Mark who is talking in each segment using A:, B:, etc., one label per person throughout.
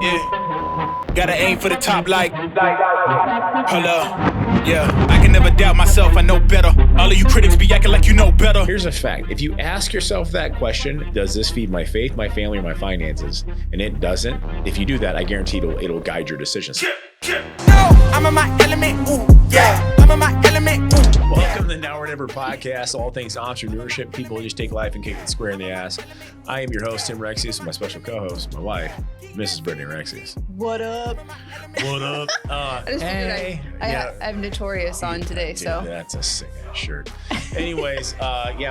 A: Yeah. Gotta aim for the top like. Hold up. Yeah. I can never doubt myself. I know better. All of you critics be acting like you know better.
B: Here's a fact. If you ask yourself that question, does this feed my faith, my family, or my finances? And it doesn't. If you do that, I guarantee it'll guide your decisions.
A: No, I'm in my element. Ooh, yeah. I'm in my element. Ooh.
B: Welcome to the Now or Never podcast, all things entrepreneurship. People who just take life and kick it square in the ass. I am your host, Tim Rexius, and my special co-host, my wife, Mrs. Brittany Rexius.
C: What up?
B: What up?
C: I just figured I have Notorious on today,
B: dude,
C: so.
B: That's a sick ass shirt. Anyways,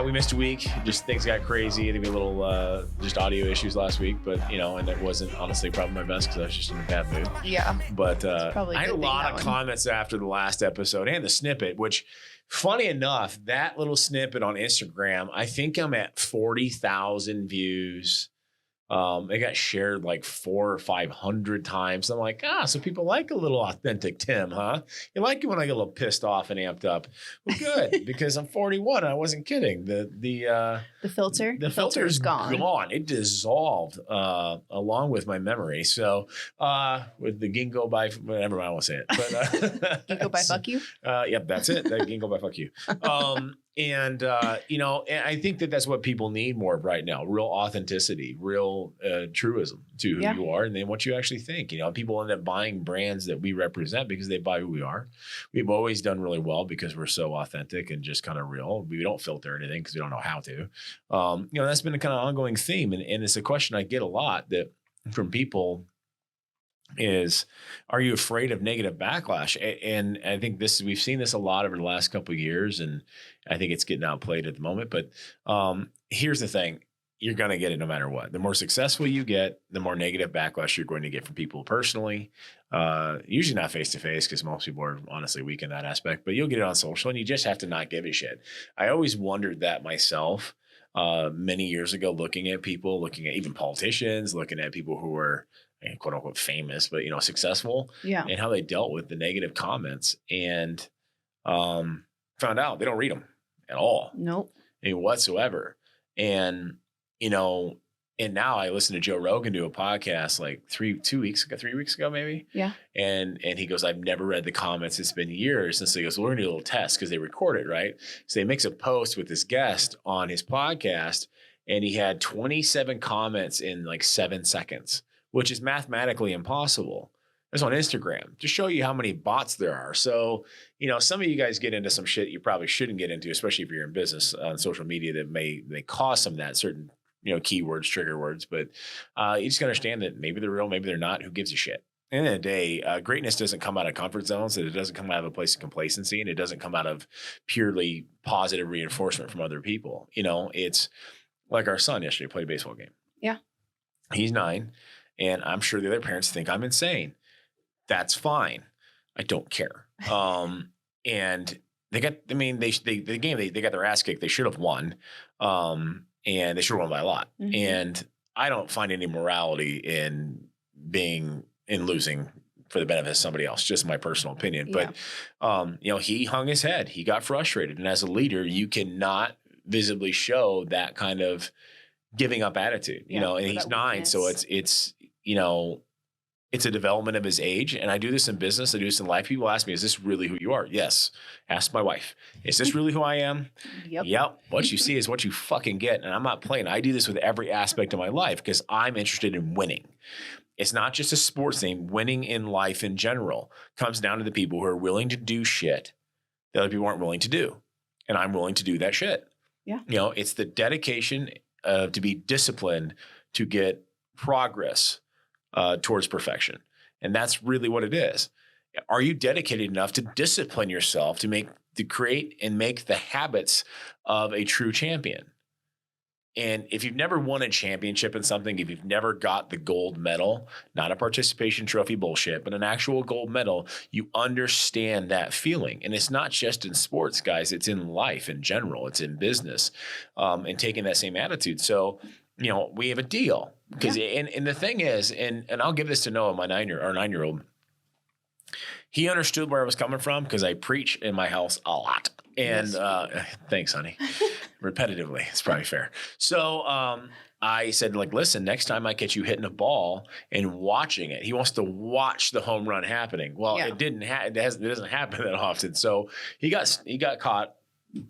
B: we missed a week. Just things got crazy. I think a little just audio issues last week, but and it wasn't honestly probably my best because I was just in a bad mood.
C: Yeah.
B: But I had a lot of comments after the last episode and the snippet, which funny enough, that little snippet on Instagram, I think I'm at 40,000 views. It got shared like 400 or 500 times. I'm like, so people like a little authentic Tim, huh? You like it when I get a little pissed off and amped up. Well, good, because I'm 41 and I wasn't kidding. The filter is gone. It dissolved along with my memory. So with the ginkgo by whatever I want to say it, but
C: ginkgo by fuck you.
B: Yep, that's it. That ginkgo by fuck you. And I think that's what people need more of right now. Real authenticity, real truism to who you are and then what you actually think. People end up buying brands that we represent because they buy who we are. We've always done really well because we're so authentic and just kind of real. We don't filter anything because we don't know how to. That's been a kind of ongoing theme. And it's a question I get a lot from people is, are you afraid of negative backlash? And I think we've seen this a lot over the last couple of years, and I think it's getting outplayed at the moment. But here's the thing. You're going to get it no matter what. The more successful you get, the more negative backlash you're going to get from people personally. Usually not face-to-face because most people are honestly weak in that aspect, but you'll get it on social and you just have to not give a shit. I always wondered that myself many years ago, looking at even politicians, looking at people who were quote unquote famous, but successful, and how they dealt with the negative comments, and found out they don't read them at all.
C: Nope.
B: Whatsoever. And and now I listen to Joe Rogan do a podcast like 3 weeks ago, maybe.
C: Yeah.
B: And he goes, I've never read the comments. It's been years. And so he goes, we're going to do a little test because they record it, right? So he makes a post with this guest on his podcast, and he had 27 comments in like 7 seconds, which is mathematically impossible. It's on Instagram to show you how many bots there are. So, some of you guys get into some shit you probably shouldn't get into, especially if you're in business on social media that may cause some of that certain, keywords, trigger words. But you just got to understand that maybe they're real, maybe they're not. Who gives a shit? At the end of the day, greatness doesn't come out of comfort zones. It doesn't come out of a place of complacency, and it doesn't come out of purely positive reinforcement from other people. It's like our son yesterday played a baseball game.
C: Yeah.
B: He's 9. And I'm sure the other parents think I'm insane. That's fine. I don't care. And they got their ass kicked. They should have won. And they should have won by a lot. Mm-hmm. And I don't find any morality in losing for the benefit of somebody else, just my personal opinion. Yeah. But, he hung his head. He got frustrated. And as a leader, you cannot visibly show that kind of giving up attitude, and he's 9. So it's a development of his age. And I do this in business. I do this in life. People ask me, is this really who you are? Yes. Ask my wife. Is this really who I am? Yep. What you see is what you fucking get. And I'm not playing. I do this with every aspect of my life because I'm interested in winning. It's not just a sports thing. Winning in life in general comes down to the people who are willing to do shit that other people aren't willing to do. And I'm willing to do that shit.
C: Yeah.
B: It's the dedication to be disciplined to get progress towards perfection. And that's really what it is. Are you dedicated enough to discipline yourself to create and make the habits of a true champion? And if you've never won a championship in something, if you've never got the gold medal, not a participation trophy bullshit, but an actual gold medal, you understand that feeling. And it's not just in sports, guys. It's in life in general. It's in business, and taking that same attitude. So, we have a deal. Because and the thing is, and I'll give this to Noah, our 9-year-old. He understood where I was coming from because I preach in my house a lot. And thanks, honey. Repetitively, it's probably fair. So I said, like, listen, next time I catch you hitting a ball and watching it, he wants to watch the home run happening. Well, it doesn't happen that often. So he got caught.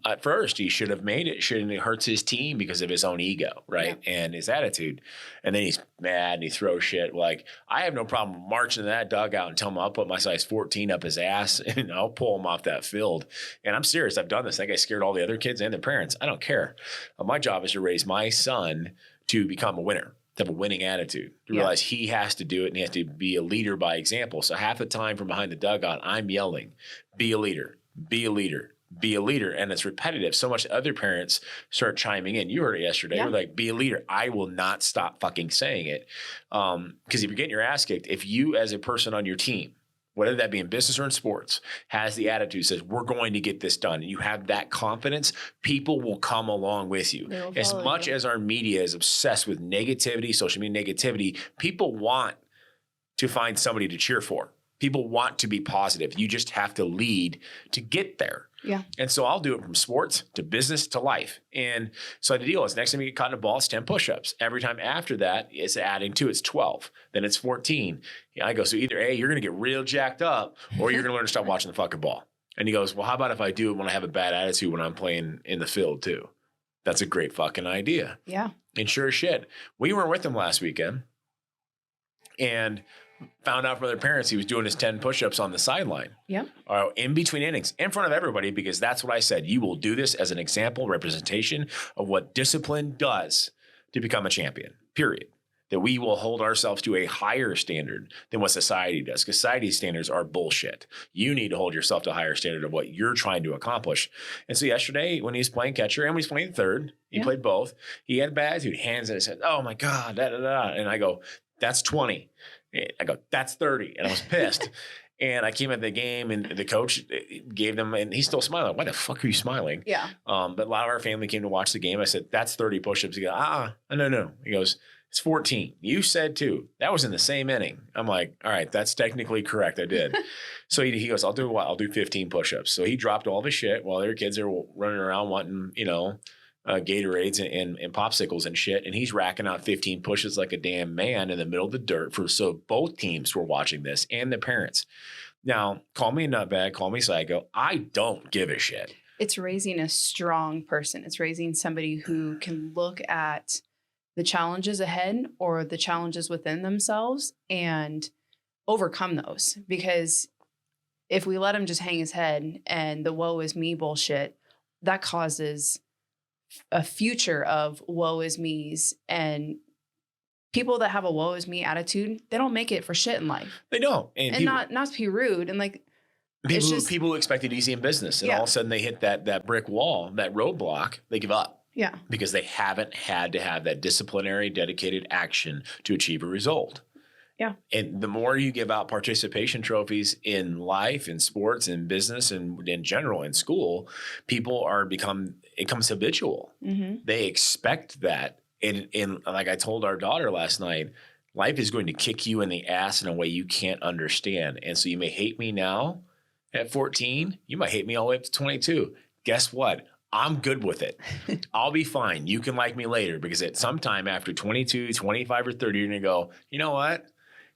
B: At first, he should have made it. It hurts his team because of his own ego, right? Yeah. And his attitude. And then he's mad and he throws shit. Like, I have no problem marching to that dugout and telling him I'll put my size 14 up his ass and I'll pull him off that field. And I'm serious. I've done this. That guy scared all the other kids and their parents. I don't care. My job is to raise my son to become a winner, to have a winning attitude, to realize he has to do it and he has to be a leader by example. So half the time from behind the dugout, I'm yelling, be a leader, be a leader. Be a leader. And it's repetitive so much that other parents start chiming in. You heard it yesterday. We're like, be a leader. I will not stop fucking saying it. Because if you're getting your ass kicked, if you as a person on your team, whether that be in business or in sports, has the attitude, says, we're going to get this done, and you have that confidence, people will come along with you. As much as our media is obsessed with negativity, social media negativity, people want to find somebody to cheer for. People want to be positive. You just have to lead to get there. Yeah. And so I'll do it from sports to business to life. And so the deal is next time you get caught in a ball, it's 10 push-ups. Every time after that, it's adding to it's 12. Then it's 14. I go, so either A, you're going to get real jacked up or you're going to learn to stop watching the fucking ball. And he goes, well, how about if I do it when I have a bad attitude when I'm playing in the field too? That's a great fucking idea. Yeah. And sure as shit, we weren't with him last weekend. And found out from other parents he was doing his 10 push-ups on the sideline. Yep. In between innings, in front of everybody, because that's what I said. You will do this as an example, representation of what discipline does to become a champion, period. That we will hold ourselves to a higher standard than what society does. Because society's standards are bullshit. You need to hold yourself to a higher standard of what you're trying to accomplish. And so yesterday, when he was playing catcher and when he was playing third, he played both. He had a bad attitude, hands in his head. Oh my God, da, da, da. And I go, that's 20. I go, that's 30. And I was pissed. And I came at the game and the coach gave them, and he's still smiling. Why the fuck are you smiling? Yeah. But a lot of our family came to watch the game. I said, that's 30 push-ups. He goes, no. He goes, it's 14. You said 2. That was in the same inning. I'm like, all right, that's technically correct. I did. So he goes, I'll do what? I'll do 15 push-ups. So he dropped all of his shit while their kids are running around wanting, Gatorades and popsicles and shit. And he's racking out 15 pushes like a damn man in the middle of the dirt so both teams were watching this and the parents. Now, call me a nutbag, call me psycho. I don't give a shit.
C: It's raising a strong person. It's raising somebody who can look at the challenges ahead or the challenges within themselves and overcome those. Because if we let him just hang his head and the woe is me bullshit, that causes a future of woe is me's, and people that have a woe is me attitude, they don't make it for shit in life.
B: They don't.
C: And people, not to be rude. And like,
B: people who expect it easy in business and all of a sudden they hit that brick wall, that roadblock, they give up. Yeah. Because they haven't had to have that disciplinary, dedicated action to achieve a result. Yeah. And the more you give out participation trophies in life, in sports, in business, and in general, in school, people it becomes habitual. Mm-hmm. They expect that. And like I told our daughter last night, life is going to kick you in the ass in a way you can't understand. And so you may hate me now at 14. You might hate me all the way up to 22. Guess what? I'm good with it. I'll be fine. You can like me later because at some time after 22, 25, or 30, you're going to go, you know what?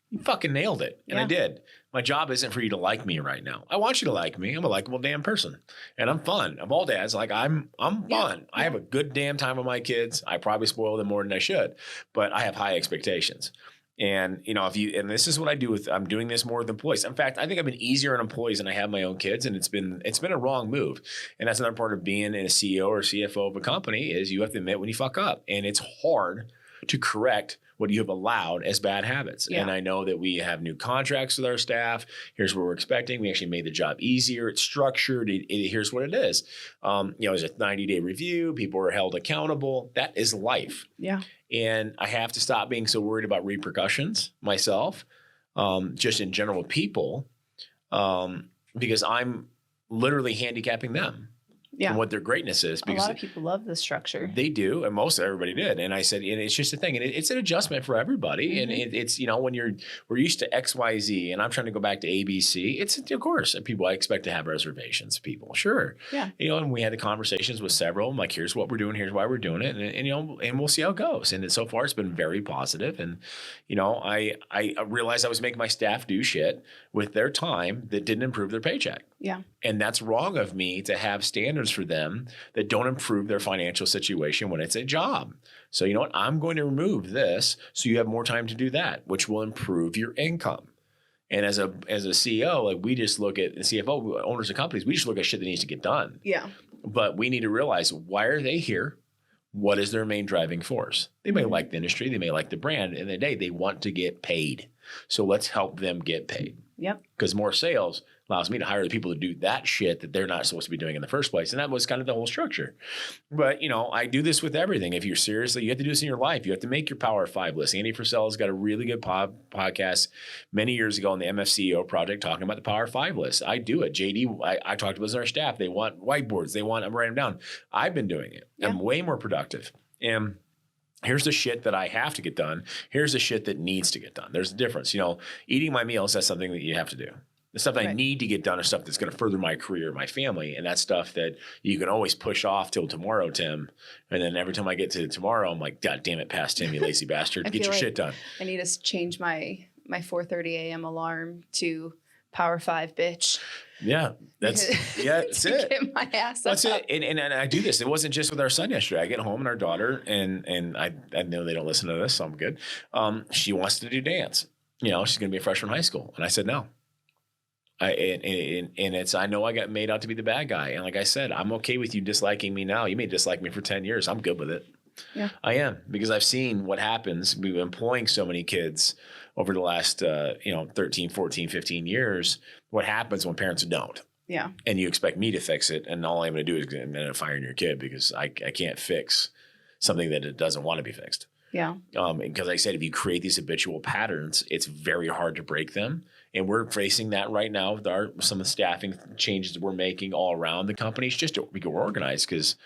B: You fucking nailed it. And I did. My job isn't for you to like me right now. I want you to like me. I'm a likable damn person. And I'm fun. Of all dads, like I'm fun. Yeah. I have a good damn time with my kids. I probably spoil them more than I should. But I have high expectations. And and this is what I do I'm doing this more with employees. In fact, I think I've been easier on employees than I have my own kids. And it's been a wrong move. And that's another part of being a CEO or CFO of a company is you have to admit when you fuck up. And it's hard to correct what you have allowed as bad habits. Yeah. And I know that we have new contracts with our staff. Here's what we're expecting. We actually made the job easier. It's structured. Here's what it is. There's a 90-day review. People are held accountable. That is life. Yeah. And I have to stop being so worried about repercussions myself, just in general with people, because I'm literally handicapping them.
C: Yeah.
B: and what their greatness is. Because
C: a lot of people love the structure.
B: They do, and most everybody did. And I said, and it's just a thing, and it's an adjustment for everybody. And it's when we're used to X, Y, Z, and I'm trying to go back to A, B, C. It's of course people I expect to have reservations. People, sure,
C: yeah.
B: And we had the conversations with several. I'm like, here's what we're doing, here's why we're doing it, and we'll see how it goes. And so far, it's been very positive. And I realized I was making my staff do shit with their time that didn't improve their paycheck.
C: Yeah.
B: And that's wrong of me to have standards for them that don't improve their financial situation when it's a job. So you know what? I'm going to remove this so you have more time to do that, which will improve your income. And as a CEO, like we just look at the CFO, owners of companies, we just look at shit that needs to get done.
C: Yeah.
B: But we need to realize, why are they here? What is their main driving force? They may like the industry, they may like the brand. In the day, they want to get paid. So let's help them get paid.
C: Yep.
B: Because more sales allows me to hire the people to do that shit that they're not supposed to be doing in the first place. And that was kind of the whole structure. But, I do this with everything. If you're seriously, you have to do this in your life. You have to make your Power 5 list. Andy Frisella's got a really good podcast many years ago on the MFCEO project talking about the Power 5 list. I do it. JD, I talked to us on our staff. They want whiteboards. I'm writing them down. I've been doing it. Yeah. I'm way more productive. And here's the shit that I have to get done. Here's the shit that needs to get done. There's a difference. Eating my meals, that's something that you have to do. The stuff that I need to get done is stuff that's going to further my career, my family. And that's stuff that you can always push off till tomorrow, Tim. And then every time I get to tomorrow, I'm like, God damn it, past Tim, you lazy bastard. Get your shit done.
C: I need to change my 4:30 a.m. alarm to Power 5, bitch.
B: Yeah, that's it.
C: Get my ass
B: that's
C: up.
B: it. And I do this. It wasn't just with our son yesterday. I get home and our daughter, and I know they don't listen to this, so I'm good. She wants to do dance. She's going to be a freshman in high school. And I said, no. I know I got made out to be the bad guy. And like I said, I'm okay with you disliking me now. You may dislike me for 10 years. I'm good with it.
C: Yeah,
B: I am, because I've seen what happens. We've been employing so many kids over the last, 13, 14, 15 years. What happens when parents don't?
C: Yeah.
B: And you expect me to fix it. And all I'm going to do is end up firing your kid because I can't fix something that it doesn't want to be fixed.
C: Yeah.
B: Because like I said, if you create these habitual patterns, it's very hard to break them. And we're facing that right now with some of the staffing changes we're making all around the companies just to be organized. Because,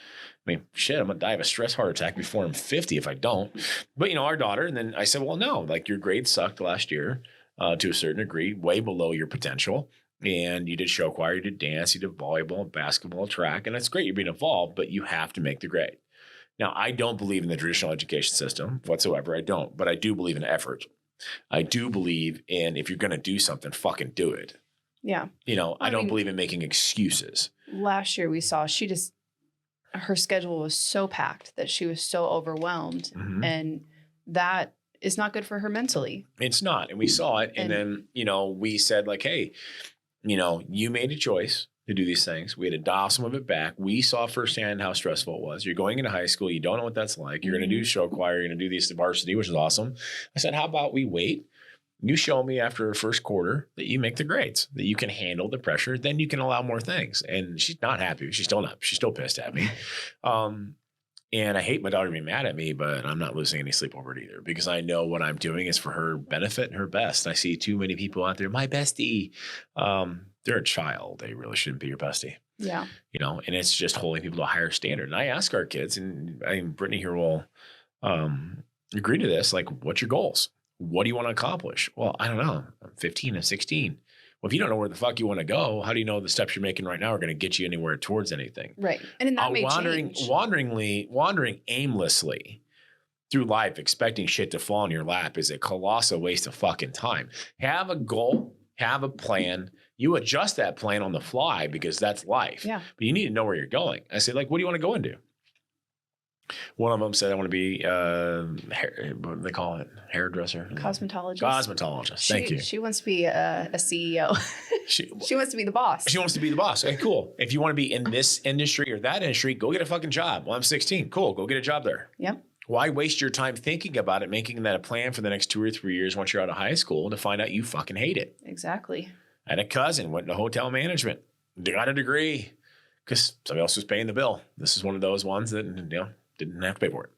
B: shit, I'm going to die of a stress heart attack before I'm 50 if I don't. But, our daughter, and then I said, well, no, like your grades sucked last year to a certain degree, way below your potential. And you did show choir, you did dance, you did volleyball, basketball, track. And that's great. You're being involved, but you have to make the grade. Now, I don't believe in the traditional education system whatsoever. I don't. But I do believe in effort. I do believe in, if you're going to do something, fucking do it.
C: Yeah.
B: I don't believe in making excuses.
C: Last year we saw her schedule was so packed that she was so overwhelmed. Mm-hmm. And that is not good for her mentally.
B: It's not. And we saw it. And then, we said like, hey, you made a choice to do these things. We had to dial some of it back. We saw firsthand how stressful it was. You're going into high school. You don't know what that's like. You're going to do show choir. You're going to do these varsity, which is awesome. I said, how about we wait? You show me after the first quarter that you make the grades, that you can handle the pressure. Then you can allow more things. And she's not happy. She's still pissed at me. And I hate my daughter being mad at me, but I'm not losing any sleep over it either, because I know what I'm doing is for her benefit and her best. I see too many people out there, my bestie. They're a child. They really shouldn't be your bestie.
C: Yeah.
B: And it's just holding people to a higher standard. And I ask our kids, and Brittany here will agree to this, like, what's your goals? What do you want to accomplish? Well, I don't know. I'm 15 and 16. Well, if you don't know where the fuck you want to go, how do you know the steps you're making right now are going to get you anywhere towards anything?
C: Right. And that may change.
B: Wandering aimlessly through life, expecting shit to fall in your lap is a colossal waste of fucking time. Have a goal, have a plan. You adjust that plan on the fly because that's life.
C: Yeah.
B: But you need to know where you're going. I say, like, what do you want to go into? One of them said, I want to be, what do they call it? Hairdresser? Cosmetologist. Thank you.
C: She wants to be a CEO. She wants to be the boss.
B: She wants to be the boss. Okay, cool. If you want to be in this industry or that industry, go get a fucking job. Well, I'm 16. Cool. Go get a job there.
C: Yep.
B: Why waste your time thinking about it, making that a plan for the next 2 or 3 years once you're out of high school to find out you fucking hate it?
C: Exactly.
B: I had a cousin, went into hotel management, got a degree because somebody else was paying the bill. This is one of those ones that, didn't have to pay for it.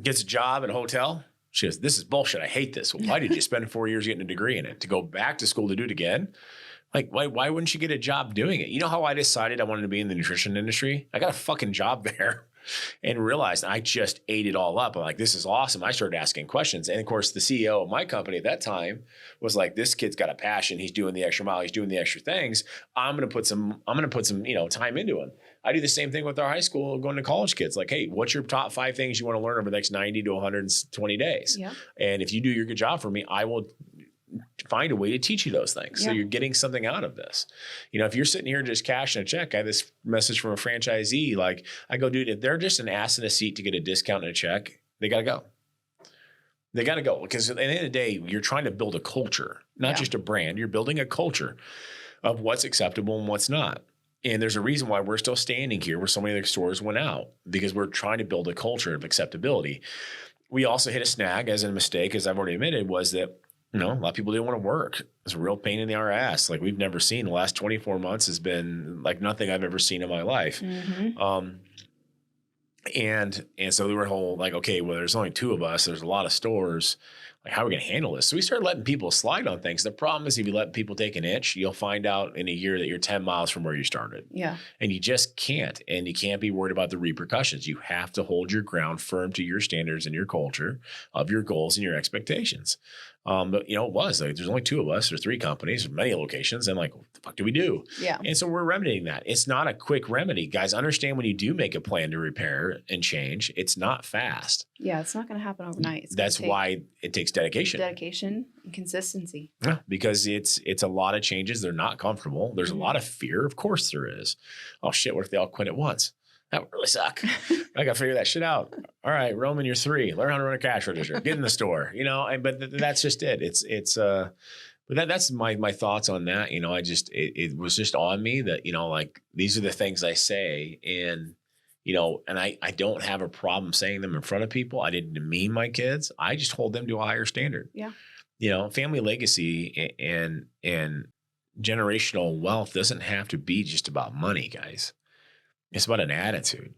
B: Gets a job at a hotel. She goes, this is bullshit. I hate this. Well, why did you spend 4 years getting a degree in it? To go back to school to do it again? Like, why wouldn't you get a job doing it? You know how I decided I wanted to be in the nutrition industry? I got a fucking job there and realized I just ate it all up. I'm like, this is awesome. I started asking questions. And of course, the CEO of my company at that time was like, this kid's got a passion. He's doing the extra mile. He's doing the extra things. I'm going to put some, time into him. I do the same thing with our high school going to college kids. Like, hey, what's your top 5 things you want to learn over the next 90 to 120 days?
C: Yeah.
B: And if you do your good job for me, I will find a way to teach you those things. So you're getting something out of this. If you're sitting here just cashing a check, I had this message from a franchisee. Like, I go, dude, if they're just an ass in a seat to get a discount and a check, they got to go. They got to go, because at the end of the day, you're trying to build a culture, not just a brand. You're building a culture of what's acceptable and what's not. And there's a reason why we're still standing here where so many other stores went out, because we're trying to build a culture of acceptability. We also hit a snag, as a mistake, as I've already admitted, was that a lot of people didn't want to work. It's a real pain in our ass. Like, we've never seen. The last 24 months has been like nothing I've ever seen in my life. Mm-hmm. And so we were whole like, okay, well, there's only 2 of us. There's a lot of stores. Like, how are we going to handle this? So we started letting people slide on things. The problem is, if you let people take an inch, you'll find out in a year that you're 10 miles from where you started. Yeah. And you just can't. And you can't be worried about the repercussions. You have to hold your ground firm to your standards and your culture of your goals and your expectations. But it was like, there's only 2 of us, or 3 companies, many locations. And like, what the fuck do we do? Yeah. And so we're remedying that. It's not a quick remedy. Guys, understand, when you do make a plan to repair and change, it's not fast.
C: Yeah. It's not going to happen overnight.
B: That's why it takes dedication and
C: consistency.
B: Yeah. Because it's a lot of changes. They're not comfortable. There's a lot of fear. Of course there is. Oh shit. What if they all quit at once? That would really suck. I got to figure that shit out. All right, Roman, you're 3. Learn how to run a cash register. Get in the store, but that's just it. But that's my thoughts on that. It was just on me that, like, these are the things I say, and, and I don't have a problem saying them in front of people. I didn't demean my kids. I just hold them to a higher standard. Yeah. Family legacy and generational wealth doesn't have to be just about money, guys. It's about an attitude.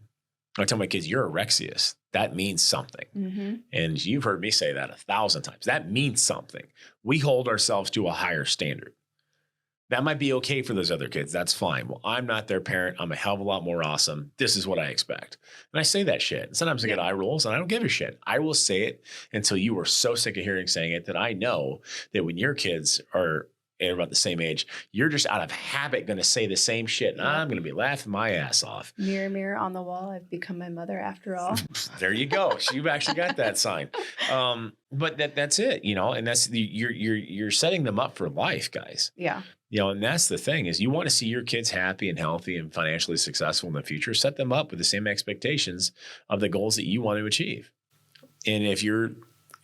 B: I tell my kids, you're a Rexius. That means something. Mm-hmm. And you've heard me say that 1,000 times. That means something. We hold ourselves to a higher standard. That might be okay for those other kids. That's fine. Well, I'm not their parent. I'm a hell of a lot more awesome. This is what I expect. And I say that shit. Sometimes I get eye rolls, and I don't give a shit. I will say it until you are so sick of hearing saying it that I know that when your kids are about the same age, you're just out of habit going to say the same shit. And I'm going to be laughing my ass off.
C: Mirror, mirror on the wall. I've become my mother after all.
B: There you go. So you've actually got that sign. But that's it, and that's you're setting them up for life, guys. Yeah. And that's the thing, is you want to see your kids happy and healthy and financially successful in the future. Set them up with the same expectations of the goals that you want to achieve. And if you're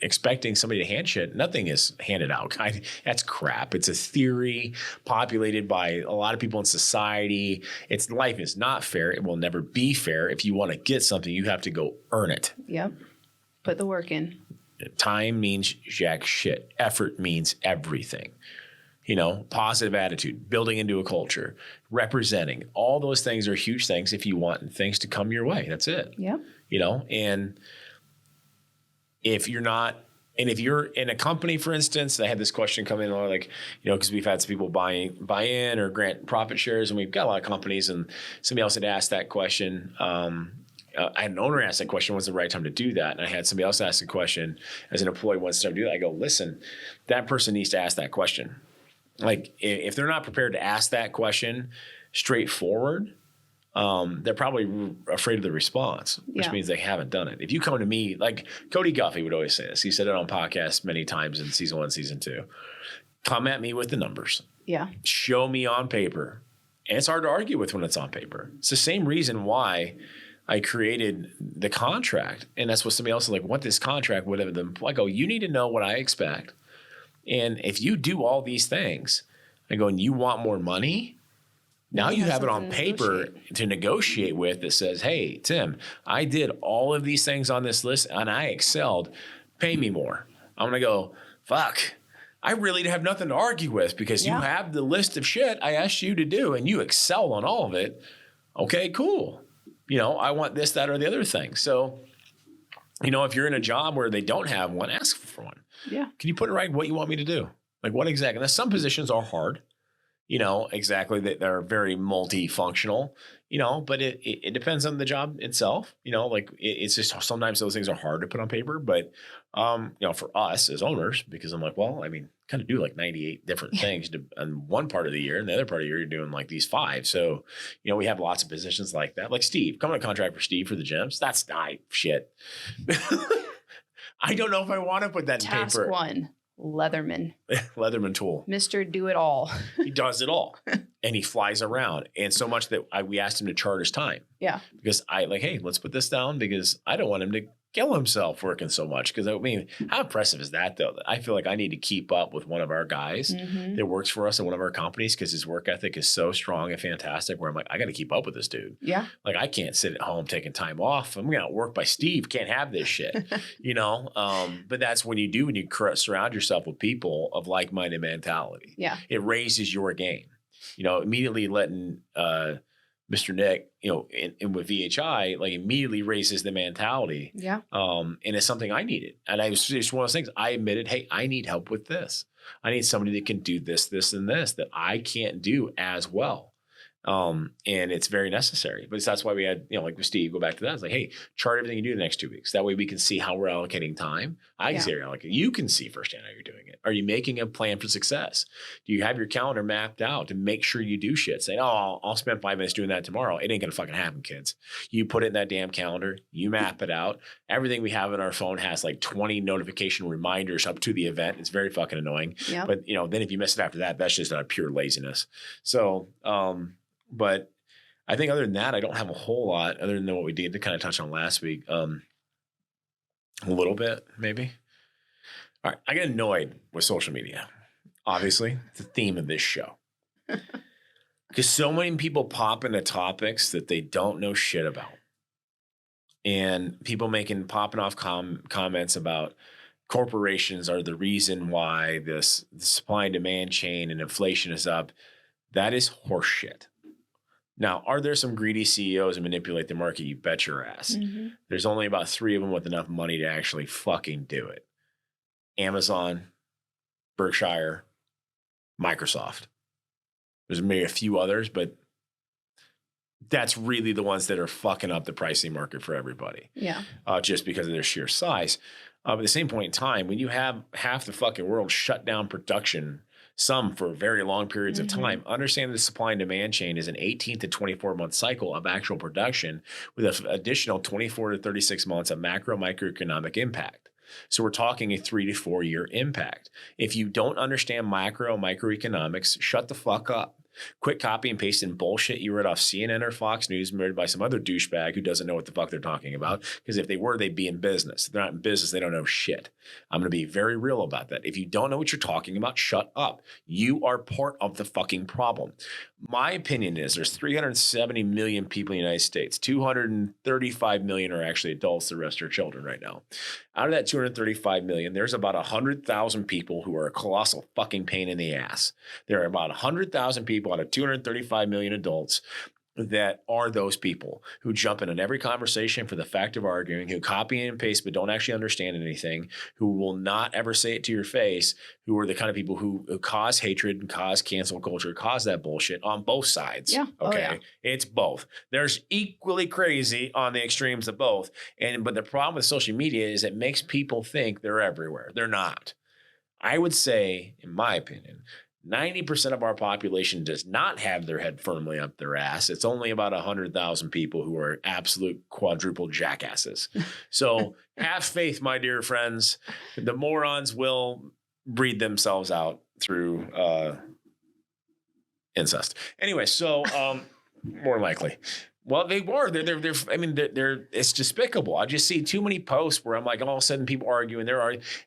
B: expecting somebody to hand shit, nothing is handed out. That's crap. It's a theory populated by a lot of people in society. Life is not fair. It will never be fair. If you want to get something, you have to go earn it.
C: Yep. Put the work in.
B: Time means jack shit. Effort means everything. Positive attitude, building into a culture, representing. All those things are huge things if you want things to come your way. That's it. Yep. And if you're not, and if you're in a company, for instance, I had this question come in, like, because we've had some people buy in or grant profit shares, and we've got a lot of companies, and somebody else had asked that question. I had an owner ask that question, when's the right time to do that? And I had somebody else ask the question as an employee, when's the time to do that? I go, listen, that person needs to ask that question. Like, if they're not prepared to ask that question straightforward, they're probably afraid of the response, which means they haven't done it. If you come to me, like Cody Guffey would always say this, he said it on podcasts many times in season 1, season 2, come at me with the numbers. Yeah. Show me on paper. And it's hard to argue with when it's on paper. It's the same reason why I created the contract. And that's what somebody else is like, what this contract would have been. I go, you need to know what I expect. And if you do all these things, I go, and you want more money, now you have it on paper to negotiate with that says, hey, Tim, I did all of these things on this list and I excelled. Pay me more. I'm going to go, fuck, I really have nothing to argue with because you have the list of shit I asked you to do and you excel on all of it. Okay, cool. I want this, that, or the other thing. So, if you're in a job where they don't have one, ask for one. Yeah. Can you put it right what you want me to do? Like what exactly? Now, some positions are hard. you know, exactly, that they're very multifunctional, you know, but it depends on the job itself, you know, like it's just sometimes those things are hard to put on paper, but, you know, for us as owners, because I'm like, well, I mean, kind of do like 98 different things on one part of the year, and the other part of the year, you're doing like these 5. So, you know, we have lots of positions like that, like Steve, coming on contract for Steve for the gyms. That's shit. I don't know if I want to put that in paper.
C: Task 1. Leatherman.
B: Leatherman tool.
C: Mr. Do It All.
B: He does it all. And he flies around. And so much that we asked him to chart his time.
C: Yeah.
B: Because hey, let's put this down, because I don't want him to kill himself working so much. Because I mean, how impressive is that though? I feel like I need to keep up with one of our guys that works for us in one of our companies, because his work ethic is so strong and fantastic, where I'm like, I got to keep up with this dude.
C: Yeah.
B: Like, I can't sit at home taking time off. I'm going to work by Steve. Can't have this shit, you know? But that's when you surround yourself with people of like-minded mentality.
C: Yeah.
B: It raises your game, you know, immediately letting, Mr. Nick, you know, in with VHI, like immediately raises the mentality.
C: Yeah.
B: And it's something I needed. And I was just one of those things. I admitted, hey, I need help with this. I need somebody that can do this, this, and this that I can't do as well. And it's very necessary. But that's why we had, you know, like with Steve, go back to that. It's like, hey, chart everything you do the next 2 weeks. That way we can see how we're allocating time. I can see how you're allocating. You can see firsthand how you're doing it. Are you making a plan for success? Do you have your calendar mapped out to make sure you do shit? Say, oh, I'll spend 5 minutes doing that tomorrow. It ain't going to fucking happen, kids. You put it in that damn calendar. You map it out. Everything we have in our phone has like 20 notification reminders up to the event. It's very fucking annoying. Yep. But, you know, then if you miss it after that, that's just a pure laziness. So, but I think other than that, I don't have a whole lot other than what we did to kind of touch on last week. A little bit, maybe. All right. I get annoyed with social media. Obviously, it's the theme of this show. Because so many people pop into topics that they don't know shit about. And people popping off comments about corporations are the reason why the supply and demand chain and inflation is up. That is horseshit. Now, are there some greedy CEOs that manipulate the market? You bet your ass. Mm-hmm. There's only about 3 of them with enough money to actually fucking do it. Amazon, Berkshire, Microsoft. There's maybe a few others, but that's really the ones that are fucking up the pricing market for everybody.
C: Yeah.
B: Just because of their sheer size. At the same point in time, when you have half the fucking world shut down production, some for very long periods of time, understand the supply and demand chain is an 18 to 24 month cycle of actual production with an additional 24 to 36 months of microeconomic impact. So we're talking a 3 to 4 year impact. If you don't understand microeconomics, shut the fuck up. Quit copy and pasting bullshit you read off CNN or Fox News made by some other douchebag who doesn't know what the fuck they're talking about. Because if they were, they'd be in business. If they're not in business, they don't know shit. I'm going to be very real about that. If you don't know what you're talking about, shut up. You are part of the fucking problem. My opinion is there's 370 million people in the United States. 235 million are actually adults. The rest are children right now. Out of that 235 million, there's about 100,000 people who are a colossal fucking pain in the ass. There are about 100,000 people out of 235 million adults that are those people who jump in on every conversation for the fact of arguing, who copy and paste but don't actually understand anything, who will not ever say it to your face, who are the kind of people who cause hatred and cause cancel culture, cause that bullshit on both sides.
C: Yeah.
B: Okay.
C: Oh, yeah.
B: It's both. There's equally crazy on the extremes of both. But the problem with social media is it makes people think they're everywhere. They're not. I would say, in my opinion, 90% of our population does not have their head firmly up their ass. It's only about 100,000 people who are absolute quadruple jackasses. So have faith, my dear friends. The morons will breed themselves out through incest. Anyway, so more likely. Well, they were. It's despicable. I just see too many posts where I'm like, all of a sudden people arguing.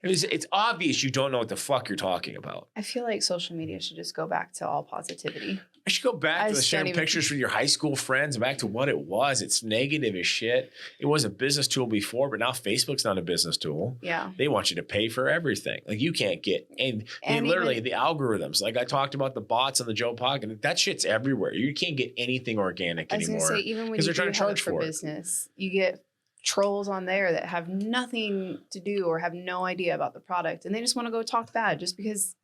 B: It's obvious you don't know what the fuck you're talking about.
C: I feel like social media should just go back to all positivity.
B: I should go back to sharing pictures with your high school friends and back to what it was. It's negative as shit. It was a business tool before, but now Facebook's not a business tool.
C: Yeah.
B: They want you to pay for everything. Like you can't get, and literally the algorithms, like I talked about the bots on the Joe Podcast, that shit's everywhere. You can't get anything organic anymore.
C: I was going to say, even when you
B: trying to charge for
C: business, you get trolls on there that have nothing to do or have no idea about the product. And they just want to go talk bad just because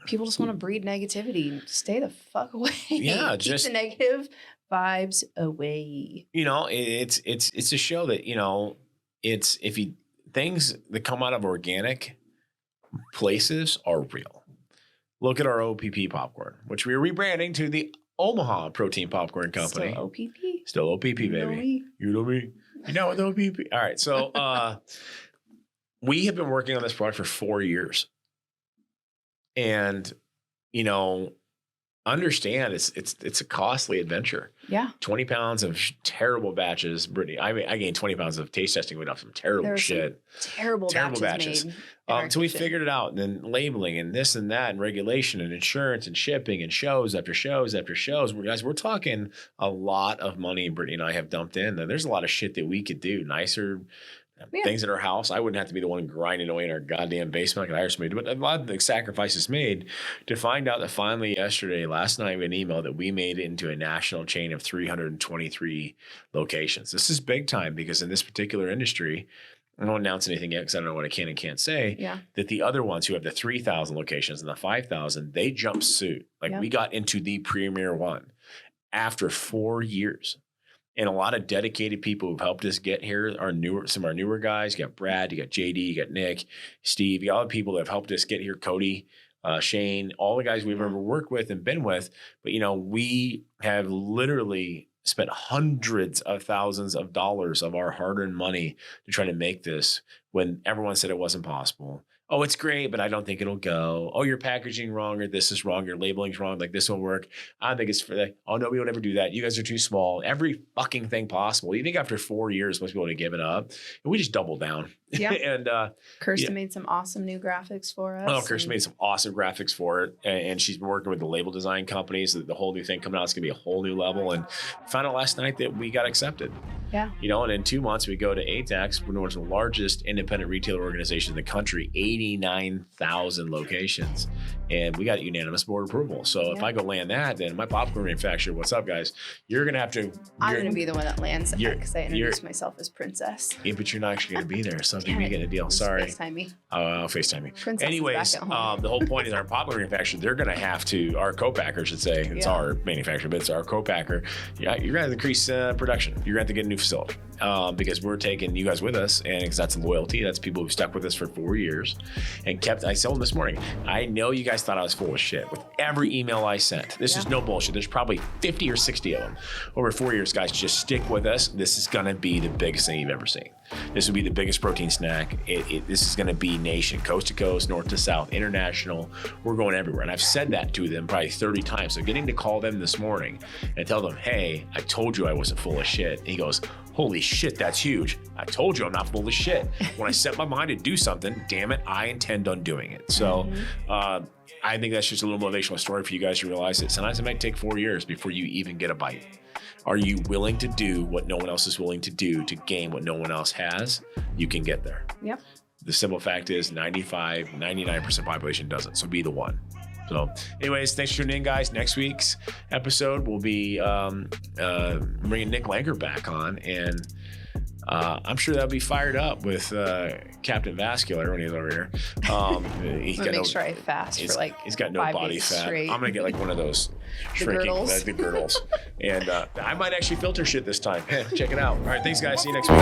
C: people just want to breed negativity. Stay the fuck away.
B: Yeah,
C: Keep
B: just
C: the negative vibes away.
B: You know, it's a show that, you know, it's things that come out of organic places are real. Look at our OPP popcorn, which we're rebranding to the Omaha Protein Popcorn Company.
C: Still OPP?
B: Still OPP, baby. You know me. You know what OPP? All right. So we have been working on this product for 4 years. And, you know, understand it's a costly adventure.
C: Yeah.
B: 20 pounds of terrible batches. Brittany, I gained 20 pounds of taste testing went off some terrible shit.
C: Terrible batches.
B: So we figured it out, and then labeling and this and that and regulation and insurance and shipping and shows after shows after shows. We're talking a lot of money Brittany and I have dumped in. There's a lot of shit that we could do nicer. Things at our house. I wouldn't have to be the one grinding away in our goddamn basement like I hire somebody to do. But a lot of the sacrifices made to find out that finally last night, we had an email that we made it into a national chain of 323 locations. This is big time because in this particular industry, I don't announce anything yet because I don't know what I can and can't say.
C: Yeah.
B: That the other ones who have the 3,000 locations and the 5,000, they jumped suit. Like we got into the premier one after 4 years. And a lot of dedicated people who've helped us get here are some of our newer guys. You got Brad, you got JD, you got Nick, Steve, you got all the people that have helped us get here, Cody, Shane, all the guys we've ever worked with and been with. But, you know, we have literally spent hundreds of thousands of dollars of our hard-earned money to try to make this when everyone said it wasn't possible. Oh, it's great, but I don't think it'll go. Oh, your packaging wrong, or this is wrong, your labeling's wrong, like this won't work. I think it's for that. Oh, no, we won't ever do that. You guys are too small. Every fucking thing possible. You think after 4 years, most people would have given up. And we just doubled down.
C: Yeah.
B: And
C: Kirsten made some awesome new graphics for us.
B: Oh, Kirsten made some awesome graphics for it. And she's been working with the label design companies. The whole new thing coming out is going to be a whole new level. And found out last night that we got accepted.
C: Yeah.
B: You know, and in 2 months, we go to ATAX, one of the largest independent retailer organizations in the country, 89,000 locations. And we got unanimous board approval. So if I go land that, then my popcorn manufacturer, what's up, guys? You're going to have to.
C: I'm going to be the one that lands that because I introduced myself as Princess.
B: Yeah, but you're not actually going to be there. So I'm going to get a deal. Sorry.
C: FaceTime me.
B: FaceTime me.
C: Princess
B: Anyways, the whole point is our popcorn manufacturer, they're going to have to, our co-packer should say, it's our manufacturer, but it's our co-packer. You're going to increase production. You're going to have to get a new facility. Because we're taking you guys with us, and because that's loyalty. That's people who've stuck with us for 4 years and I told them this morning, I know you guys thought I was full of shit with every email I sent. This is no bullshit. There's probably 50 or 60 of them over 4 years. Guys, just stick with us. This is going to be the biggest thing you've ever seen. This will be the biggest protein snack. This is going to be nation, coast to coast, north to south, international. We're going everywhere. And I've said that to them probably 30 times. So getting to call them this morning and tell them, hey, I told you I wasn't full of shit. And he goes, holy shit, that's huge. I told you I'm not full of shit. When I set my mind to do something, damn it, I intend on doing it. So I think that's just a little motivational story for you guys to realize that sometimes it might take 4 years before you even get a bite. Are you willing to do what no one else is willing to do to gain what no one else has? You can get there.
C: Yep.
B: The simple fact is 99% population doesn't. So be the one. So anyways, thanks for tuning in, guys. Next week's episode will be bringing Nick Langer back on. And I'm sure that'll be fired up with Captain Vascular when he's over here.
C: Make sure I fast for like
B: he's got no
C: 5
B: body
C: days
B: fat.
C: straight.
B: I'm gonna get like one of those shrinking the girdles. And I might actually filter shit this time. Check it out. All right, thanks guys. See you next week.